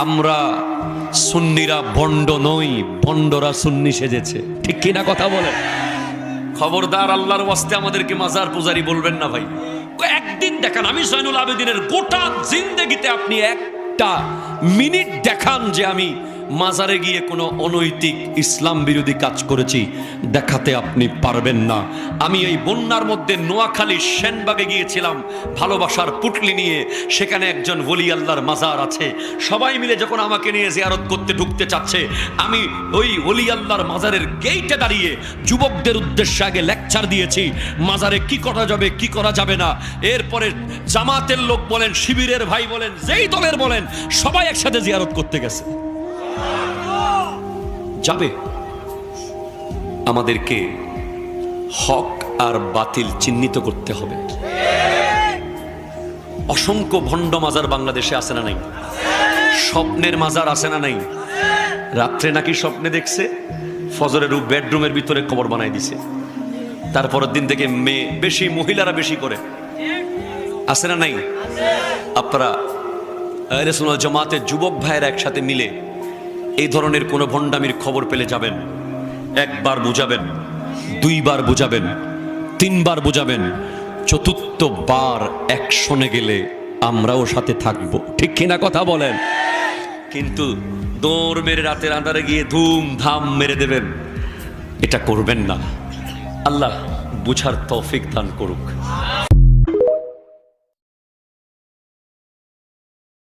আমরা সুন্নিরা ভণ্ড নই, ভণ্ডরা সুন্নি সেজেছে। ঠিক কিনা কথা বলে? খবরদার, আল্লাহর ওয়াস্তে আমাদেরকে মাজার পূজারি বলবেন না ভাই। একদিন দেখান, আমি জয়নুল আবেদিনের গোটা জিন্দেগিতে আপনি একটা মিনিট দেখান যে আমি মাজারে গিয়ে কোনো অনৈতিক ইসলাম বিরোধী কাজ করেছি, দেখাতে আপনি পারবেন না। আমি এই বন্যার মধ্যে নোয়াখালী সেনবাগে গিয়েছিলাম ভালোবাসার পুটলি নিয়ে, সেখানে একজন ওলি আল্লাহর মাজার আছে। সবাই মিলে যখন আমাকে নিয়ে জিয়ারত করতে ঢুকতে চাচ্ছে, আমি ওই ওলি আল্লাহর মাজারের গেইটে দাঁড়িয়ে যুবকদের উদ্দেশ্যে আগে লেকচার দিয়েছি মাজারে কি করা যাবে কি করা যাবে না। এরপরে জামাতের লোক বলেন, শিবিরের ভাই বলেন, যেই দলের বলেন, সবাই একসাথে জিয়ারত করতে গেছে। যাবে, আমাদেরকে হক আর বাতিল চিহ্নিত করতে হবে। অসংখ্য ভণ্ড মাজার বাংলাদেশে আছে না নাই? স্বপ্নের মাজার আছে না নাই? রাত্রে নাকি স্বপ্নে দেখছে ফজরের বেডরুমের ভিতরে কবর বানাই দিছে, তারপরের দিন থেকে মেয়ে বেশি, মহিলারা বেশি করে, আছে না নাই? আপনারা আহলে সুন্নাত জামাতের যুবক ভাইয়েরা একসাথে মিলে এই ধরনের কোনো ভণ্ডামির খবর পেলে যাবেন, একবার বুঝাবেন, দুইবার বুঝাবেন, তিনবার বুঝাবেন, চতুর্থ বার অ্যাকশনে গেলে আমরাও সাথে থাকবো। ঠিক কিনা কথা বলেন? কিন্তু দৌড় মেরে রাতের আঁধারে গিয়ে ধুমধাম মেরে দেবেন, এটা করবেন না। আল্লাহ বুঝার তৌফিক দান করুক।